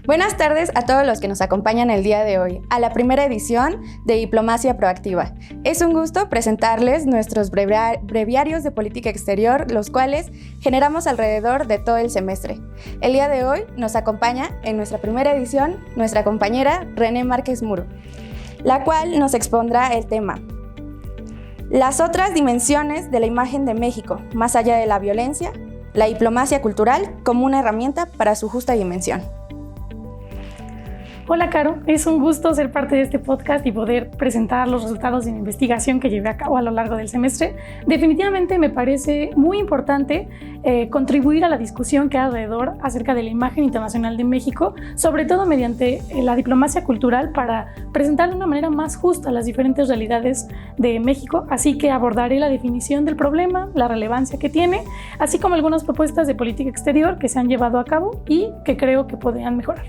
Buenas tardes a todos los que nos acompañan el día de hoy, a la primera edición de Diplomacia Proactiva. Es un gusto presentarles nuestros breviarios de política exterior, los cuales generamos alrededor de todo el semestre. El día de hoy nos acompaña en nuestra primera edición nuestra compañera René Márquez Muro, la cual nos expondrá el tema: las otras dimensiones de la imagen de México, más allá de la violencia, la diplomacia cultural como una herramienta para su justa dimensión. Hola Caro, es un gusto ser parte de este podcast y poder presentar los resultados de la investigación que llevé a cabo a lo largo del semestre. Definitivamente me parece muy importante contribuir a la discusión que hay alrededor acerca de la imagen internacional de México, sobre todo mediante la diplomacia cultural, para presentar de una manera más justa las diferentes realidades de México. Así que abordaré la definición del problema, la relevancia que tiene, así como algunas propuestas de política exterior que se han llevado a cabo y que creo que podrían mejorar.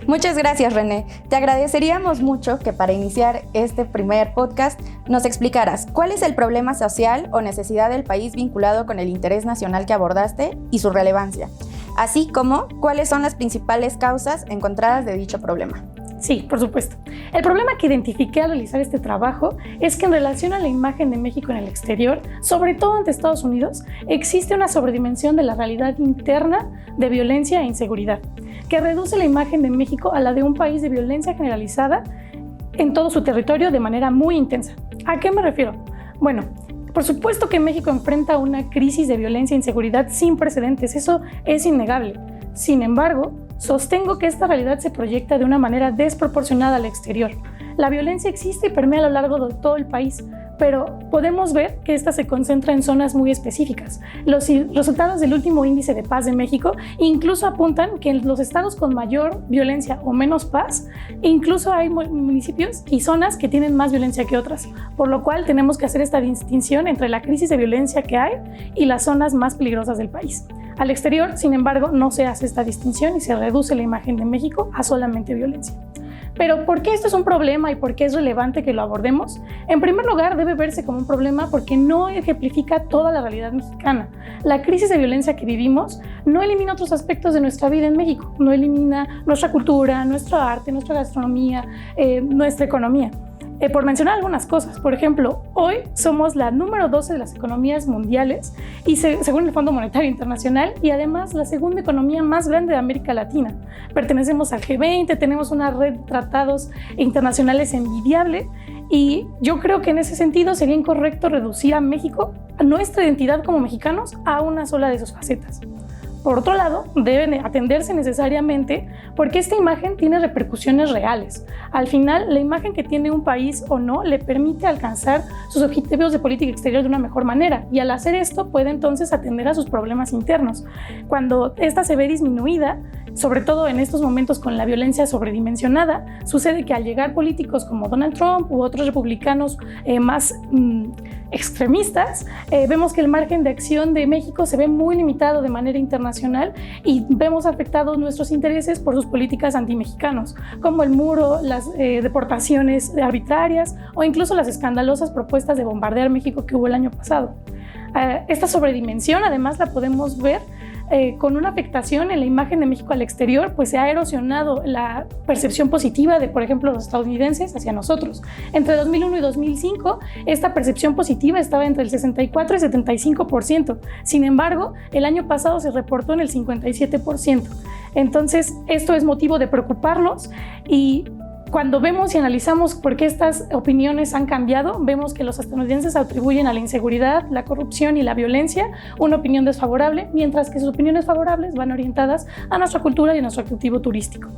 Muchas gracias, René. Te agradeceríamos mucho que para iniciar este primer podcast nos explicaras cuál es el problema social o necesidad del país vinculado con el interés nacional que abordaste y su relevancia, así como cuáles son las principales causas encontradas de dicho problema. Sí, por supuesto. El problema que identifiqué al realizar este trabajo es que en relación a la imagen de México en el exterior, sobre todo ante Estados Unidos, existe una sobredimensión de la realidad interna de violencia e inseguridad, que reduce la imagen de México a la de un país de violencia generalizada en todo su territorio de manera muy intensa. ¿A qué me refiero? Bueno, por supuesto que México enfrenta una crisis de violencia e inseguridad sin precedentes, eso es innegable. Sin embargo, sostengo que esta realidad se proyecta de una manera desproporcionada al exterior. La violencia existe y permea a lo largo de todo el país, pero podemos ver que esta se concentra en zonas muy específicas. Los resultados del último índice de paz de México incluso apuntan que en los estados con mayor violencia o menos paz, incluso hay municipios y zonas que tienen más violencia que otras, por lo cual tenemos que hacer esta distinción entre la crisis de violencia que hay y las zonas más peligrosas del país. Al exterior, sin embargo, no se hace esta distinción y se reduce la imagen de México a solamente violencia. Pero ¿por qué esto es un problema y por qué es relevante que lo abordemos? En primer lugar, debe verse como un problema porque no ejemplifica toda la realidad mexicana. La crisis de violencia que vivimos no elimina otros aspectos de nuestra vida en México, no elimina nuestra cultura, nuestro arte, nuestra gastronomía, nuestra economía. Por mencionar algunas cosas, por ejemplo, hoy somos la número 12 de las economías mundiales y según el Fondo Monetario Internacional, y además la segunda economía más grande de América Latina. Pertenecemos al G20, tenemos una red de tratados internacionales envidiable y yo creo que en ese sentido sería incorrecto reducir a México, a nuestra identidad como mexicanos, a una sola de sus facetas. Por otro lado, deben atenderse necesariamente porque esta imagen tiene repercusiones reales. Al final, la imagen que tiene un país o no le permite alcanzar sus objetivos de política exterior de una mejor manera, y al hacer esto puede entonces atender a sus problemas internos. Cuando esta se ve disminuida, sobre todo en estos momentos con la violencia sobredimensionada, sucede que al llegar políticos como Donald Trump u otros republicanos más extremistas, vemos que el margen de acción de México se ve muy limitado de manera internacional y vemos afectados nuestros intereses por sus políticas antimexicanos, como el muro, las deportaciones arbitrarias o incluso las escandalosas propuestas de bombardear México que hubo el año pasado. Esta sobredimensión además la podemos ver con una afectación en la imagen de México al exterior, pues se ha erosionado la percepción positiva de, por ejemplo, los estadounidenses hacia nosotros. Entre 2001 y 2005, esta percepción positiva estaba entre el 64 y 75%. Sin embargo, el año pasado se reportó en el 57%. Entonces, esto es motivo de preocuparnos y cuando vemos y analizamos por qué estas opiniones han cambiado, vemos que los estadounidenses atribuyen a la inseguridad, la corrupción y la violencia una opinión desfavorable, mientras que sus opiniones favorables van orientadas a nuestra cultura y a nuestro atractivo turístico.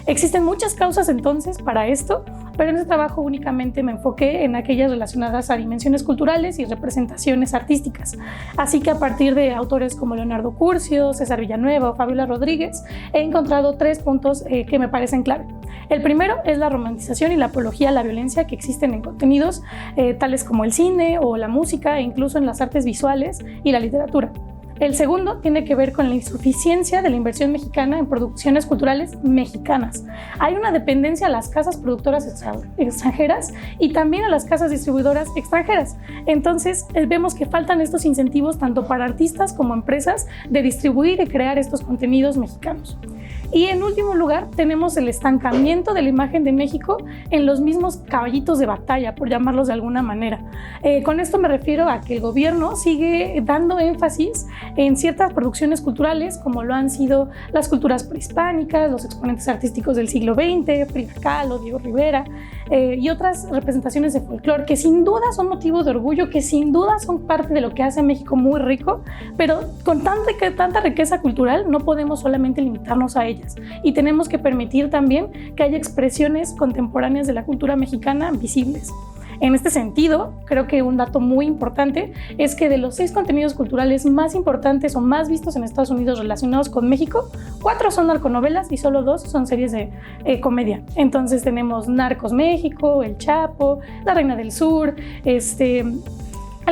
Existen muchas causas entonces para esto, pero en este trabajo únicamente me enfoqué en aquellas relacionadas a dimensiones culturales y representaciones artísticas. Así que a partir de autores como Leonardo Curcio, César Villanueva o Fabiola Rodríguez, he encontrado 3 puntos que me parecen clave. El primero es la romantización y la apología a la violencia que existen en contenidos tales como el cine o la música e incluso en las artes visuales y la literatura. El segundo tiene que ver con la insuficiencia de la inversión mexicana en producciones culturales mexicanas. Hay una dependencia a las casas productoras extranjeras y también a las casas distribuidoras extranjeras. Entonces, vemos que faltan estos incentivos tanto para artistas como empresas de distribuir y crear estos contenidos mexicanos. Y en último lugar, tenemos el estancamiento de la imagen de México en los mismos caballitos de batalla, por llamarlos de alguna manera. Con esto me refiero a que el gobierno sigue dando énfasis en ciertas producciones culturales, como lo han sido las culturas prehispánicas, los exponentes artísticos del siglo XX, Frida Kahlo, Diego Rivera, y otras representaciones de folclore, que sin duda son motivo de orgullo, que sin duda son parte de lo que hace a México muy rico, pero con tanta riqueza cultural no podemos solamente limitarnos a ellas. Y tenemos que permitir también que haya expresiones contemporáneas de la cultura mexicana visibles. En este sentido, creo que un dato muy importante es que de los 6 contenidos culturales más importantes o más vistos en Estados Unidos relacionados con México, 4 son narconovelas y solo 2 son series de comedia. Entonces tenemos Narcos México, El Chapo, La Reina del Sur, El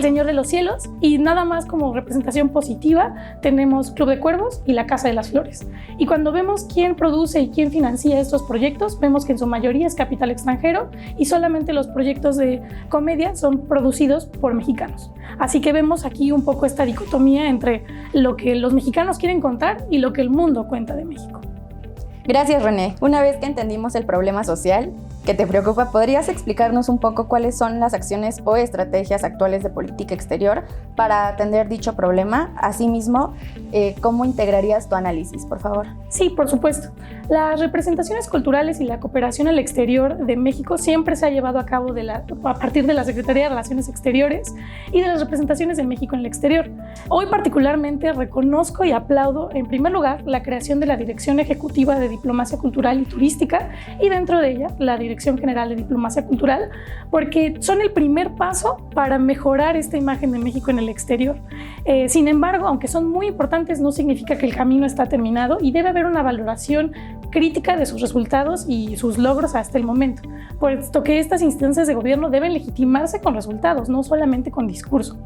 Señor de los Cielos, y nada más como representación positiva tenemos Club de Cuervos y La Casa de las Flores. Y cuando vemos quién produce y quién financia estos proyectos, vemos que en su mayoría es capital extranjero y solamente los proyectos de comedia son producidos por mexicanos. Así que vemos aquí un poco esta dicotomía entre lo que los mexicanos quieren contar y lo que el mundo cuenta de México. Gracias, René. Una vez que entendimos el problema social que te preocupa, ¿podrías explicarnos un poco cuáles son las acciones o estrategias actuales de política exterior para atender dicho problema? Asimismo, ¿cómo integrarías tu análisis, por favor? Sí, por supuesto. Las representaciones culturales y la cooperación al exterior de México siempre se ha llevado a cabo a partir de la Secretaría de Relaciones Exteriores y de las representaciones de México en el exterior. Hoy particularmente reconozco y aplaudo, en primer lugar, la creación de la Dirección Ejecutiva de Diplomacia Cultural y Turística y dentro de ella la Dirección General de Diplomacia Cultural, porque son el primer paso para mejorar esta imagen de México en el exterior. Sin embargo, aunque son muy importantes, no significa que el camino está terminado y debe haber una valoración crítica de sus resultados y sus logros hasta el momento, puesto que estas instancias de gobierno deben legitimarse con resultados, no solamente con discurso.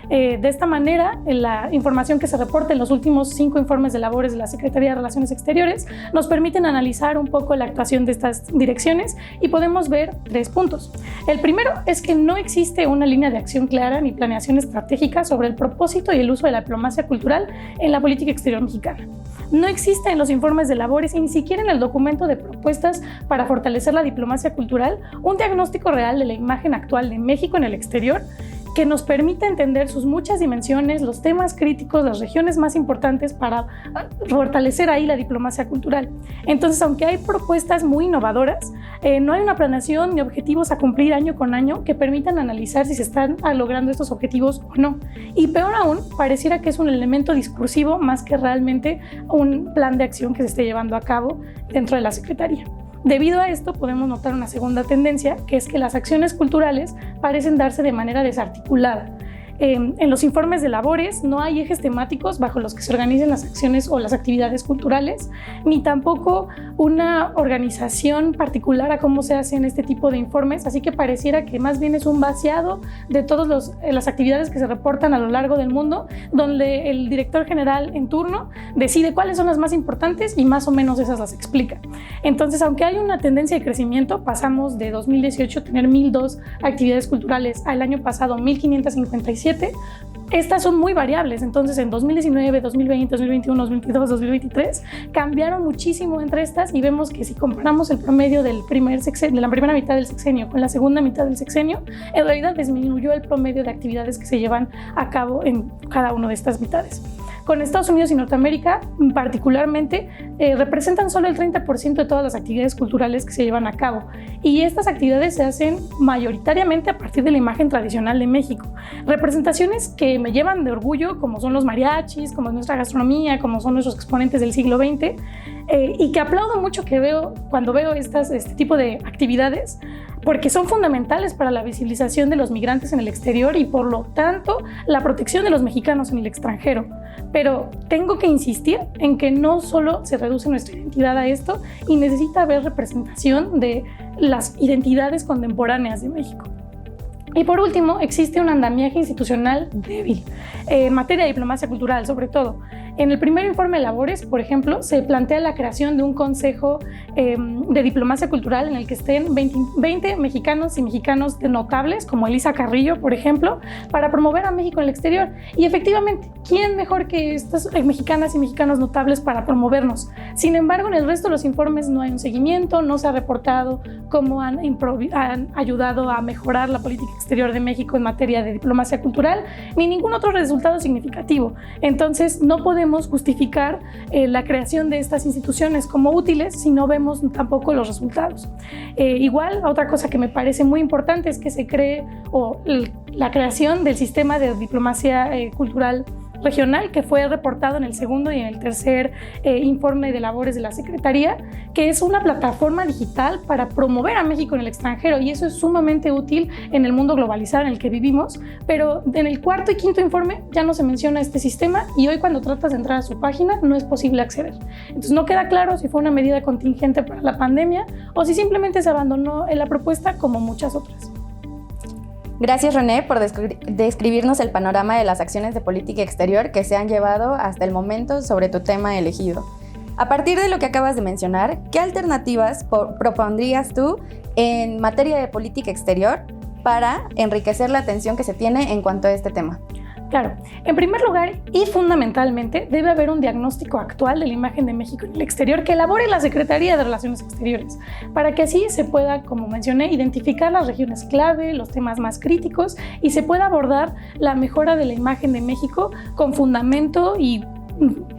De esta manera, la información que se reporta en los últimos 5 informes de labores de la Secretaría de Relaciones Exteriores nos permiten analizar un poco la actuación de estas direcciones y podemos ver 3 puntos. El primero es que no existe una línea de acción clara ni planeación estratégica sobre el propósito y el uso de la diplomacia cultural en la política exterior mexicana. No existe en los informes de labores y ni siquiera en el documento de propuestas para fortalecer la diplomacia cultural un diagnóstico real de la imagen actual de México en el exterior que nos permite entender sus muchas dimensiones, los temas críticos, las regiones más importantes para fortalecer ahí la diplomacia cultural. Entonces, aunque hay propuestas muy innovadoras, no hay una planeación ni objetivos a cumplir año con año que permitan analizar si se están logrando estos objetivos o no. Y peor aún, pareciera que es un elemento discursivo más que realmente un plan de acción que se esté llevando a cabo dentro de la Secretaría. Debido a esto, podemos notar una segunda tendencia, que es que las acciones culturales parecen darse de manera desarticulada. En los informes de labores no hay ejes temáticos bajo los que se organicen las acciones o las actividades culturales, ni tampoco una organización particular a cómo se hacen este tipo de informes, así que pareciera que más bien es un vaciado de todas las actividades que se reportan a lo largo del mundo, donde el director general en turno decide cuáles son las más importantes y más o menos esas las explica. Entonces, aunque hay una tendencia de crecimiento, pasamos de 2018 a tener 1,002 actividades culturales al año pasado 1,557. Estas son muy variables, entonces en 2019, 2020, 2021, 2022, 2023 cambiaron muchísimo entre estas y vemos que si comparamos el promedio de la primera mitad del sexenio con la segunda mitad del sexenio, en realidad disminuyó el promedio de actividades que se llevan a cabo en cada una de estas mitades. Con Estados Unidos y Norteamérica, particularmente, representan solo el 30% de todas las actividades culturales que se llevan a cabo. Y estas actividades se hacen mayoritariamente a partir de la imagen tradicional de México. Representaciones que me llevan de orgullo, como son los mariachis, como es nuestra gastronomía, como son nuestros exponentes del siglo XX, y que aplaudo mucho cuando veo este tipo de actividades, porque son fundamentales para la visibilización de los migrantes en el exterior y por lo tanto la protección de los mexicanos en el extranjero. Pero tengo que insistir en que no solo se reduce nuestra identidad a esto y necesita haber representación de las identidades contemporáneas de México. Y por último, existe un andamiaje institucional débil en materia de diplomacia cultural, sobre todo. En el primer informe de labores, por ejemplo, se plantea la creación de un consejo de diplomacia cultural en el que estén 20 mexicanos y mexicanos notables, como Elisa Carrillo, por ejemplo, para promover a México en el exterior. Y efectivamente, ¿quién mejor que estas mexicanas y mexicanos notables para promovernos? Sin embargo, en el resto de los informes no hay un seguimiento, no se ha reportado cómo han ayudado a mejorar la política exterior de México en materia de diplomacia cultural, ni ningún otro resultado significativo. Entonces, no podemos justificar la creación de estas instituciones como útiles si no vemos tampoco los resultados. Igual, otra cosa que me parece muy importante es que se cree la creación del sistema de diplomacia cultural regional, que fue reportado en el segundo y en el tercer informe de labores de la Secretaría, que es una plataforma digital para promover a México en el extranjero, y eso es sumamente útil en el mundo globalizado en el que vivimos, pero en el cuarto y quinto informe ya no se menciona este sistema, y hoy cuando tratas de entrar a su página no es posible acceder. Entonces no queda claro si fue una medida contingente para la pandemia o si simplemente se abandonó en la propuesta como muchas otras. Gracias, René, por describirnos el panorama de las acciones de política exterior que se han llevado hasta el momento sobre tu tema elegido. A partir de lo que acabas de mencionar, ¿qué alternativas propondrías tú en materia de política exterior para enriquecer la atención que se tiene en cuanto a este tema? Claro, en primer lugar y fundamentalmente debe haber un diagnóstico actual de la imagen de México en el exterior que elabore la Secretaría de Relaciones Exteriores, para que así se pueda, como mencioné, identificar las regiones clave, los temas más críticos, y se pueda abordar la mejora de la imagen de México con fundamento y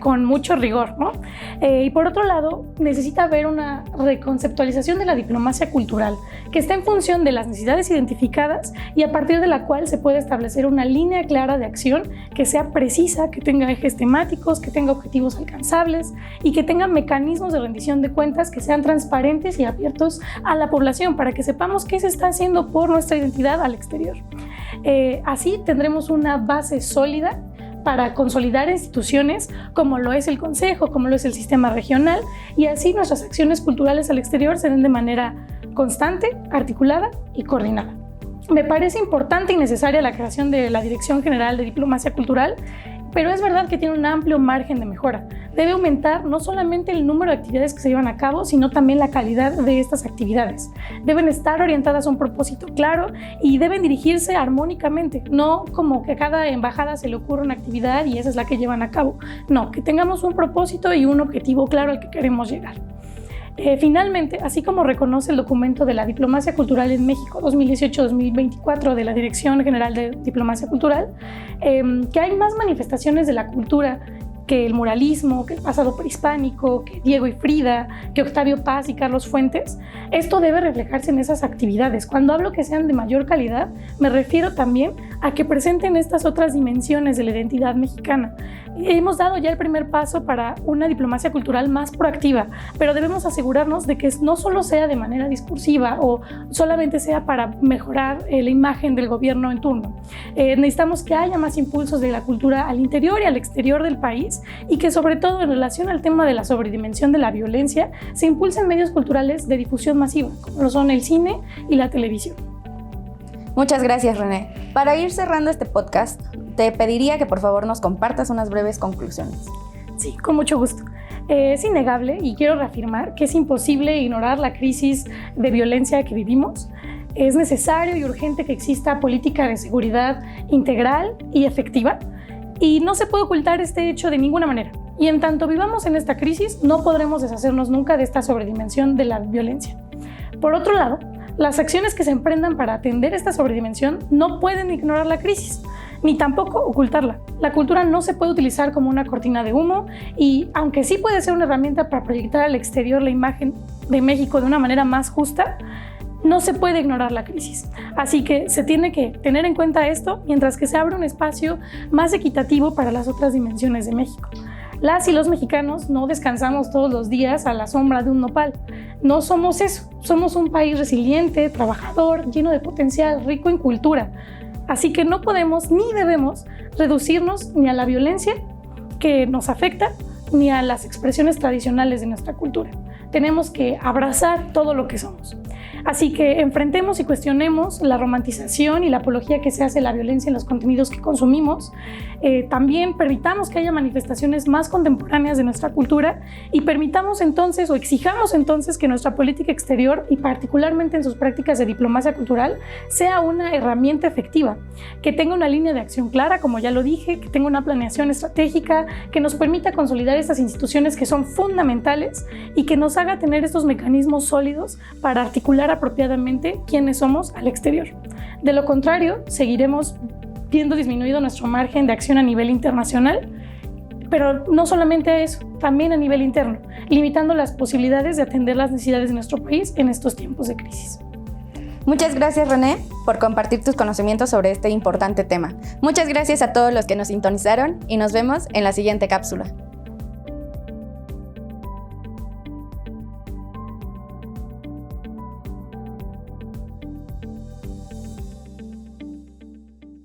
con mucho rigor, ¿no? Y por otro lado, necesita haber una reconceptualización de la diplomacia cultural que esté en función de las necesidades identificadas y a partir de la cual se puede establecer una línea clara de acción que sea precisa, que tenga ejes temáticos, que tenga objetivos alcanzables y que tenga mecanismos de rendición de cuentas que sean transparentes y abiertos a la población para que sepamos qué se está haciendo por nuestra identidad al exterior. Así tendremos una base sólida para consolidar instituciones como lo es el Consejo, como lo es el sistema regional, y así nuestras acciones culturales al exterior se den de manera constante, articulada y coordinada. Me parece importante y necesaria la creación de la Dirección General de Diplomacia Cultural, pero es verdad que tiene un amplio margen de mejora. Debe aumentar no solamente el número de actividades que se llevan a cabo, sino también la calidad de estas actividades. Deben estar orientadas a un propósito claro y deben dirigirse armónicamente, no como que a cada embajada se le ocurra una actividad y esa es la que llevan a cabo. No, que tengamos un propósito y un objetivo claro al que queremos llegar. Finalmente, así como reconoce el documento de la Diplomacia Cultural en México 2018-2024 de la Dirección General de Diplomacia Cultural, que hay más manifestaciones de la cultura que el muralismo, que el pasado prehispánico, que Diego y Frida, que Octavio Paz y Carlos Fuentes, esto debe reflejarse en esas actividades. Cuando hablo que sean de mayor calidad, me refiero también a que presenten estas otras dimensiones de la identidad mexicana. Hemos dado ya el primer paso para una diplomacia cultural más proactiva, pero debemos asegurarnos de que no solo sea de manera discursiva o solamente sea para mejorar la imagen del gobierno en turno. Necesitamos que haya más impulsos de la cultura al interior y al exterior del país y que sobre todo en relación al tema de la sobredimensión de la violencia se impulsen medios culturales de difusión masiva, como lo son el cine y la televisión. Muchas gracias, René. Para ir cerrando este podcast, te pediría que por favor nos compartas unas breves conclusiones. Sí, con mucho gusto. Es innegable y quiero reafirmar que es imposible ignorar la crisis de violencia que vivimos. Es necesario y urgente que exista política de seguridad integral y efectiva y no se puede ocultar este hecho de ninguna manera. Y en tanto vivamos en esta crisis, no podremos deshacernos nunca de esta sobredimensión de la violencia. Por otro lado, las acciones que se emprendan para atender esta sobredimensión no pueden ignorar la crisis, ni tampoco ocultarla. La cultura no se puede utilizar como una cortina de humo y, aunque sí puede ser una herramienta para proyectar al exterior la imagen de México de una manera más justa, no se puede ignorar la crisis. Así que se tiene que tener en cuenta esto mientras que se abre un espacio más equitativo para las otras dimensiones de México. Las y los mexicanos no descansamos todos los días a la sombra de un nopal. No somos eso. Somos un país resiliente, trabajador, lleno de potencial, rico en cultura. Así que no podemos ni debemos reducirnos ni a la violencia que nos afecta ni a las expresiones tradicionales de nuestra cultura. tenemos que abrazar todo lo que somos. Así que enfrentemos y cuestionemos la romantización y la apología que se hace de la violencia en los contenidos que consumimos. También permitamos que haya manifestaciones más contemporáneas de nuestra cultura y permitamos entonces o exijamos entonces que nuestra política exterior y particularmente en sus prácticas de diplomacia cultural sea una herramienta efectiva, que tenga una línea de acción clara, como ya lo dije, que tenga una planeación estratégica, que nos permita consolidar estas instituciones que son fundamentales y que nos haga tener estos mecanismos sólidos para articular apropiadamente quiénes somos al exterior. De lo contrario, seguiremos viendo disminuido nuestro margen de acción a nivel internacional, pero no solamente a eso, también a nivel interno, limitando las posibilidades de atender las necesidades de nuestro país en estos tiempos de crisis. Muchas gracias, René, por compartir tus conocimientos sobre este importante tema. Muchas gracias a todos los que nos sintonizaron y nos vemos en la siguiente cápsula.